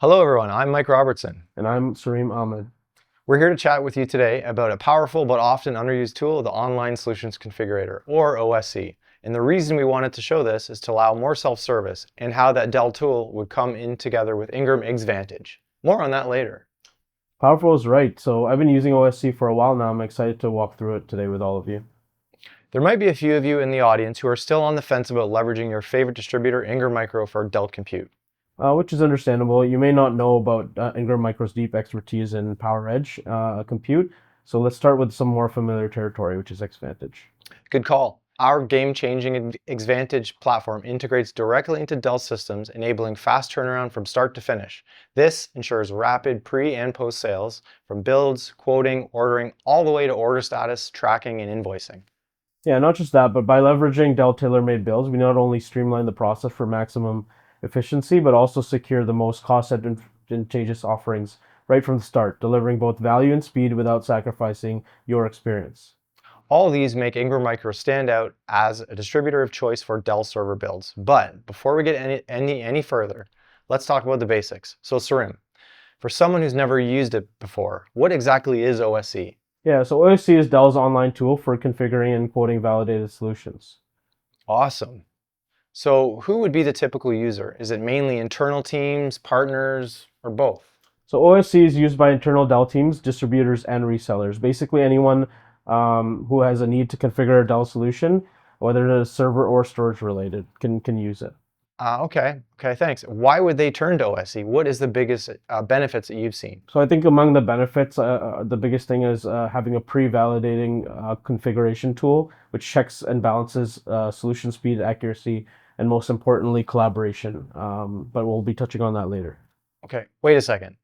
Hello everyone, I'm Mike Robertson. And I'm Sarim Ahmad. We're here to chat with you today about a powerful but often underused tool, the Online Solutions Configurator, or OSC. And the reason we wanted to show this is to allow more self-service and how that Dell tool would come in together with Ingram Xvantage. More on that later. Powerful is right. So I've been using OSC for a while now. I'm excited to walk through it today with all of you. There might be a few of you in the audience who are still on the fence about leveraging your favorite distributor, Ingram Micro, for Dell Compute. Which is understandable. You may not know about Ingram Micro's deep expertise in PowerEdge compute. So let's start with some more familiar territory, which is Xvantage. Good call. Our game-changing Xvantage platform integrates directly into Dell systems, enabling fast turnaround from start to finish. This ensures rapid pre- and post-sales, from builds, quoting, ordering, all the way to order status, tracking, and invoicing. Yeah, not just that, but by leveraging Dell tailor-made builds, we not only streamline the process for maximum efficiency, but also secure the most cost-advantageous offerings right from the start, delivering both value and speed without sacrificing your experience. All these make Ingram Micro stand out as a distributor of choice for Dell server builds. But before we get any further, let's talk about the basics. So Sarim, for someone who's never used it before, what exactly is OSC? Yeah, so OSC is Dell's online tool for configuring and quoting validated solutions. Awesome. So who would be the typical user? Is it mainly internal teams, partners, or both? So OSC is used by internal Dell teams, distributors, and resellers. Basically, anyone who has a need to configure a Dell solution, whether it is server or storage related, can use it. Okay, thanks. Why would they turn to OSC? What is the biggest benefits that you've seen? So I think among the benefits, the biggest thing is having a pre-validating configuration tool, which checks and balances solution speed, accuracy, and most importantly, collaboration. But we'll be touching on that later. Okay, wait a second.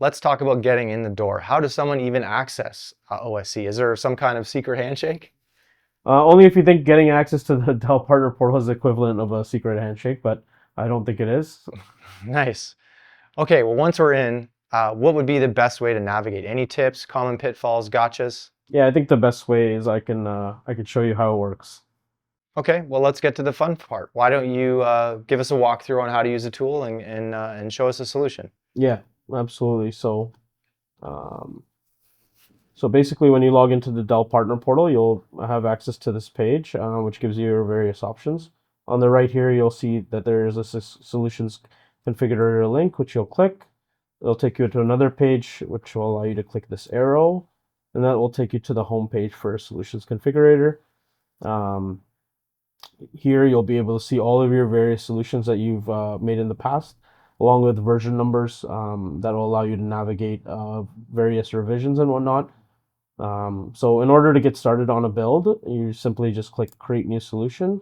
Let's talk about getting in the door. How does someone even access OSC? Is there some kind of secret handshake? Only if you think getting access to the Dell Partner Portal is the equivalent of a secret handshake, but I don't think it is. Nice. Okay, well, once we're in, what would be the best way to navigate? Any tips, common pitfalls, gotchas? Yeah, I think the best way is I can show you how it works. Okay, well, let's get to the fun part. Why don't you give us a walkthrough on how to use the tool and show us a solution? Yeah, absolutely. Um, so basically, when you log into the Dell Partner Portal, you'll have access to this page, which gives you your various options. On the right here, you'll see that there is a Solutions Configurator link, which you'll click. It'll take you to another page, which will allow you to click this arrow, and that will take you to the home page for Solutions Configurator. Here, you'll be able to see all of your various solutions that you've made in the past, along with version numbers that will allow you to navigate various revisions and whatnot. So in order to get started on a build, you simply just click Create New Solution.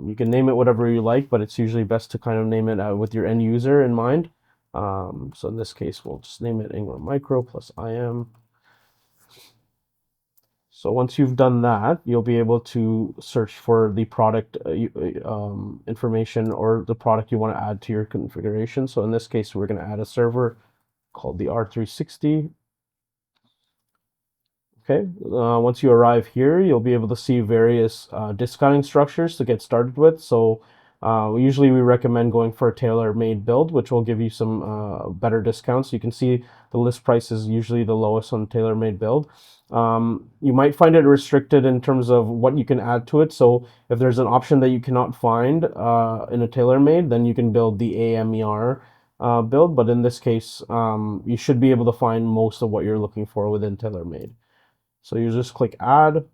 You can name it whatever you like, but it's usually best to kind of name it with your end user in mind. So in this case, we'll just name it Ingram Micro plus IM. So once you've done that, you'll be able to search for the product information or the product you want to add to your configuration. So in this case, we're going to add a server called the R360. Okay, once you arrive here, you'll be able to see various discounting structures to get started with. So usually we recommend going for a tailor-made build, which will give you some better discounts. You can see the list price is usually the lowest on tailor-made build. You might find it restricted in terms of what you can add to it. So if there's an option that you cannot find in a tailor-made, then you can build the AMER build. But in this case, you should be able to find most of what you're looking for within tailor-made. So you just click add.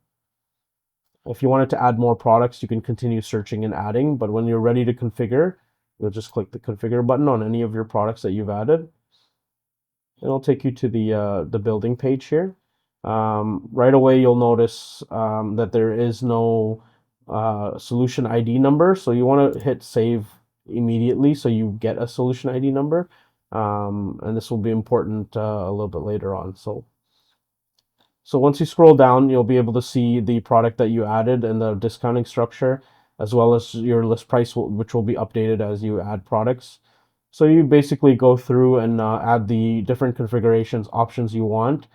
If you wanted to add more products, you can continue searching and adding, but when you're ready to configure, you'll just click the configure button on any of your products that you've added. It'll take you to the building page here. Right away, you'll notice that there is no solution ID number, so you want to hit save immediately so you get a solution ID number, and this will be important a little bit later on. So once you scroll down, you'll be able to see the product that you added and the discounting structure, as well as your list price, which will be updated as you add products. So you basically go through and add the different configurations options you want,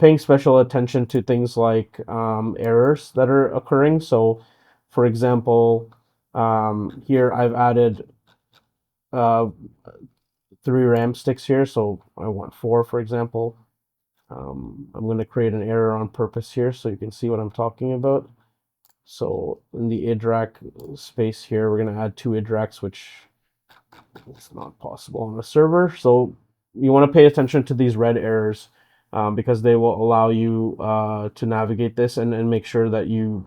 paying special attention to things like errors that are occurring. So for example, here I've added 3 RAM sticks here, so I want 4, for example. I'm going to create an error on purpose here so you can see what I'm talking about. So in the IDRAC space here, we're going to add 2 IDRACs, which is not possible on a server. So you want to pay attention to these red errors because they will allow you to navigate this and make sure that you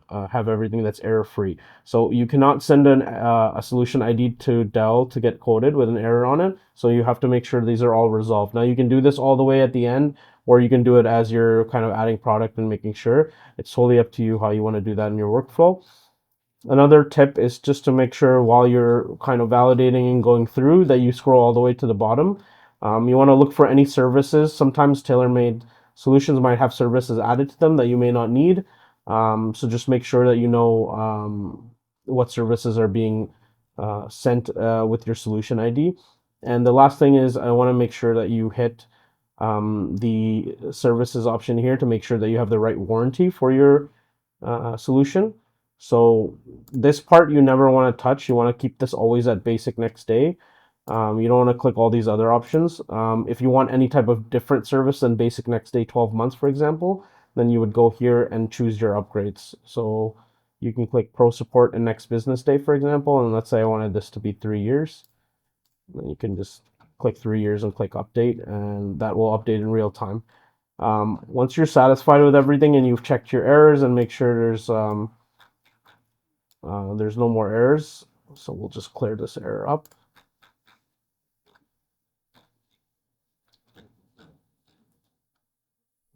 have everything that's error free. So you cannot send a solution ID to Dell to get coded with an error on it. So you have to make sure these are all resolved. Now you can do this all the way at the end, or you can do it as you're kind of adding product and making sure. It's totally up to you how you want to do that in your workflow. Another tip is just to make sure while you're kind of validating and going through that you scroll all the way to the bottom. You want to look for any services. Sometimes tailor-made solutions might have services added to them that you may not need. So just make sure that you know what services are being sent with your solution ID. And the last thing is I want to make sure that you hit the services option here to make sure that you have the right warranty for your solution. So this part you never want to touch. You want to keep this always at basic next day. You don't want to click all these other options. If you want any type of different service than basic next day 12 months, for example, then you would go here and choose your upgrades. So you can click pro support and next business day, for example, and let's say I wanted this to be 3 years. Then you can just click 3 years and click update, and that will update in real time. Once you're satisfied with everything and you've checked your errors and make sure there's no more errors, so we'll just clear this error up.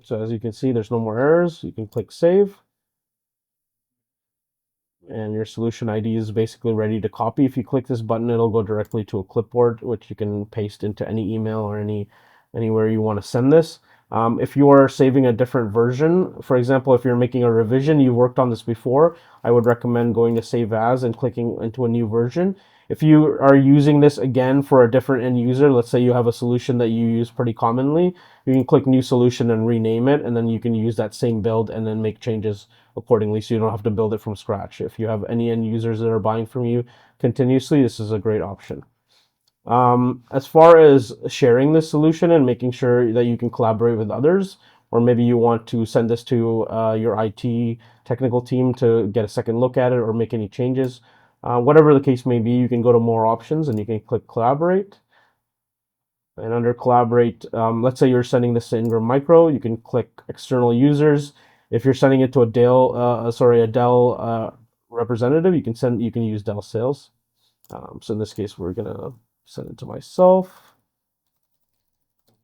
So as you can see, there's no more errors. You can click save. And your solution ID is basically ready to copy. If you click this button, it'll go directly to a clipboard, which you can paste into any email or anywhere you want to send this. If you are saving a different version, for example, if you're making a revision, you've worked on this before, I would recommend going to Save As and clicking into a new version. If you are using this again for a different end user, let's say you have a solution that you use pretty commonly, you can click New Solution and rename it, and then you can use that same build and then make changes accordingly so you don't have to build it from scratch. If you have any end users that are buying from you continuously, this is a great option. As far as sharing this solution and making sure that you can collaborate with others, or maybe you want to send this to your IT technical team to get a second look at it or make any changes, whatever the case may be, you can go to more options and you can click collaborate. And under collaborate, let's say you're sending this to Ingram Micro, you can click external users. If you're sending it to a Dell representative, you can use Dell sales. So in this case, we're gonna send it to myself.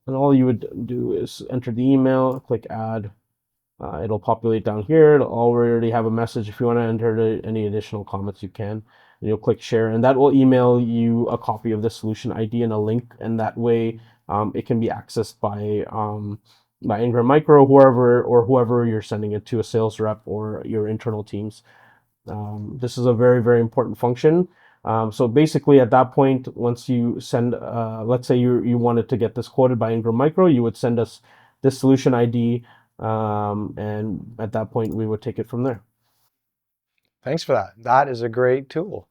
And all you would do is enter the email, click add. It'll populate down here. It'll already have a message. If you want to enter any additional comments, you can. And you'll click share, and that will email you a copy of the solution ID and a link, and that way it can be accessed by Ingram Micro, whoever you're sending it to, a sales rep or your internal teams. This is a very, very important function. So basically at that point, once you send, let's say you wanted to get this quoted by Ingram Micro, you would send us this solution ID, and at that point we would take it from there. Thanks for that. That is a great tool.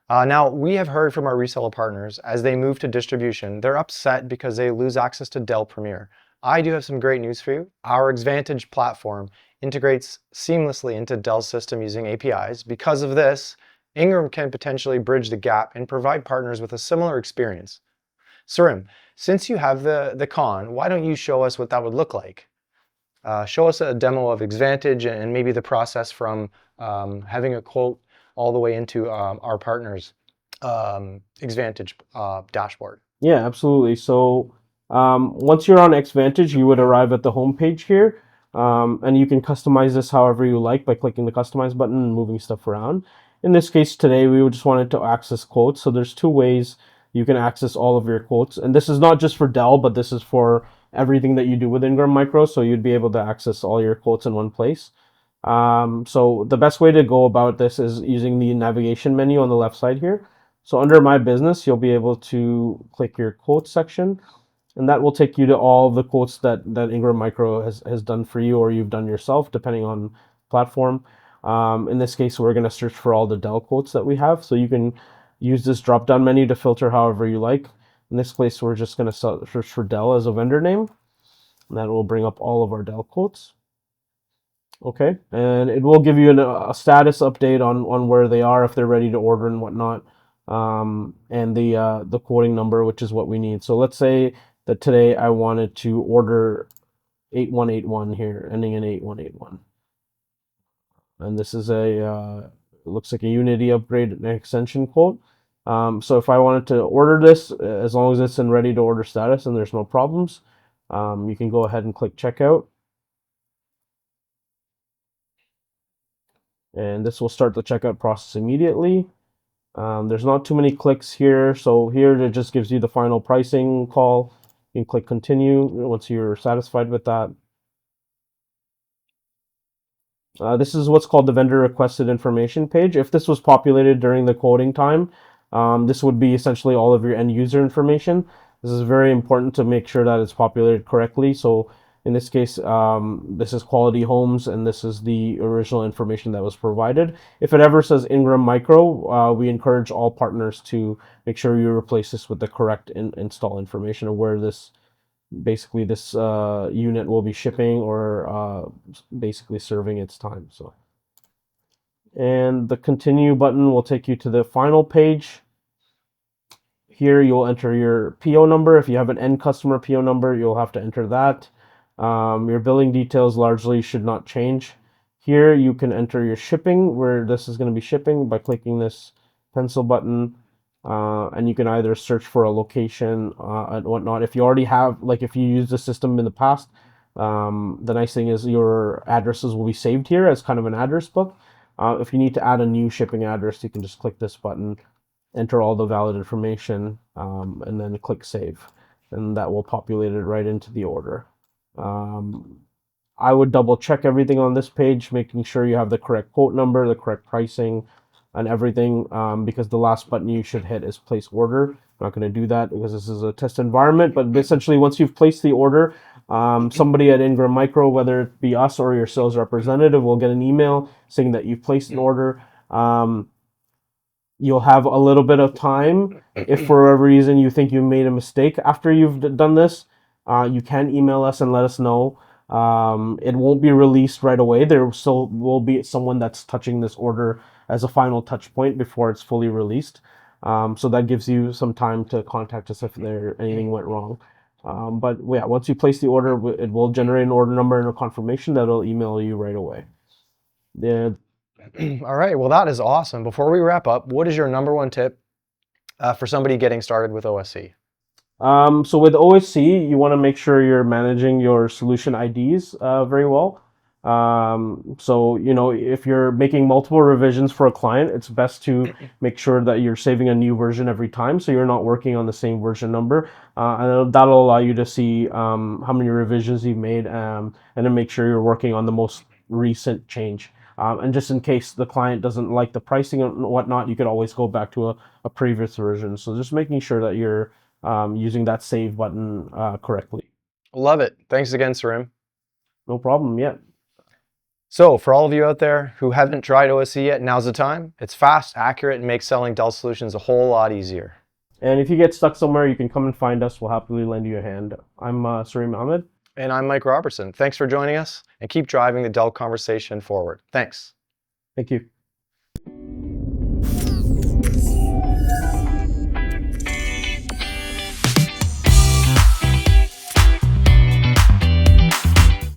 Now, we have heard from our reseller partners as they move to distribution, they're upset because they lose access to Dell Premier. I do have some great news for you. Our Xvantage platform integrates seamlessly into Dell's system using APIs. Because of this, Ingram can potentially bridge the gap and provide partners with a similar experience. Sarim, since you have the con, why don't you show us what that would look like? Show us a demo of Xvantage and maybe the process from having a quote all the way into our partner's Xvantage dashboard. Yeah, absolutely. So once you're on Xvantage, you would arrive at the home page here, and you can customize this however you like by clicking the customize button and moving stuff around. In this case today, we just wanted to access quotes. So there's 2 ways you can access all of your quotes. And this is not just for Dell, but this is for everything that you do with Ingram Micro. So you'd be able to access all your quotes in one place. So the best way to go about this is using the navigation menu on the left side here. So under My Business, you'll be able to click your quotes section, and that will take you to all the quotes that Ingram Micro has done for you or you've done yourself, depending on platform. In this case, we're going to search for all the Dell quotes that we have. So you can use this drop-down menu to filter however you like. In this case, we're just going to search for Dell as a vendor name, and that will bring up all of our Dell quotes. Okay, and it will give you a status update on where they are, if they're ready to order and whatnot, and the quoting number, which is what we need. So let's say that today I wanted to order 8181 here, ending in 8181. And this is it looks like a Unity upgrade and extension quote. So if I wanted to order this, as long as it's in ready to order status and there's no problems, you can go ahead and click checkout. And this will start the checkout process immediately. There's not too many clicks here, so here it just gives you the final pricing call. You can click continue once you're satisfied with that. This is what's called the vendor requested information page. If this was populated during the quoting time, this would be essentially all of your end user information. This is very important to make sure that it's populated correctly. So in this case, this is quality homes, and this is the original information that was provided. If it ever says Ingram Micro, we encourage all partners to make sure you replace this with the correct install information of where this unit will be shipping or basically serving its time. So, and the continue button will take you to the final page. Here you'll enter your PO number. If you have an end customer PO number, you'll have to enter that. Your billing details largely should not change. Here you can enter your shipping, where this is going to be shipping, by clicking this pencil button. And you can either search for a location and whatnot. If you already have, like if you used the system in the past, the nice thing is your addresses will be saved here as kind of an address book. If you need to add a new shipping address, you can just click this button, enter all the valid information, and then click save. And that will populate it right into the order. I would double check everything on this page, making sure you have the correct quote number, the correct pricing, and everything, because the last button you should hit is place order. I'm not going to do that because this is a test environment, but essentially once you've placed the order, somebody at Ingram Micro, whether it be us or your sales representative, will get an email saying that you've placed an order. You'll have a little bit of time. If for whatever reason you think you made a mistake after you've done this, you can email us and let us know. It won't be released right away. There still will be someone that's touching this order as a final touch point before it's fully released. So that gives you some time to contact us if anything went wrong. But yeah, once you place the order, it will generate an order number and a confirmation that'll email you right away. All right, well, that is awesome. Before we wrap up, what is your number one tip for somebody getting started with OSC? So with OSC, you want to make sure you're managing your solution IDs very well. So, if you're making multiple revisions for a client, it's best to make sure that you're saving a new version every time, so you're not working on the same version number. And that'll allow you to see how many revisions you've made, and then make sure you're working on the most recent change. And just in case the client doesn't like the pricing and whatnot, you could always go back to a previous version. So just making sure that you're using that save button correctly. Love it. Thanks again, Sarim. No problem. Yeah. So for all of you out there who haven't tried OSC yet, now's the time. It's fast, accurate, and makes selling Dell solutions a whole lot easier. And if you get stuck somewhere, you can come and find us. We'll happily lend you a hand. I'm Sarim Ahmad. And I'm Mike Robertson. Thanks for joining us, and keep driving the Dell conversation forward. Thanks. Thank you.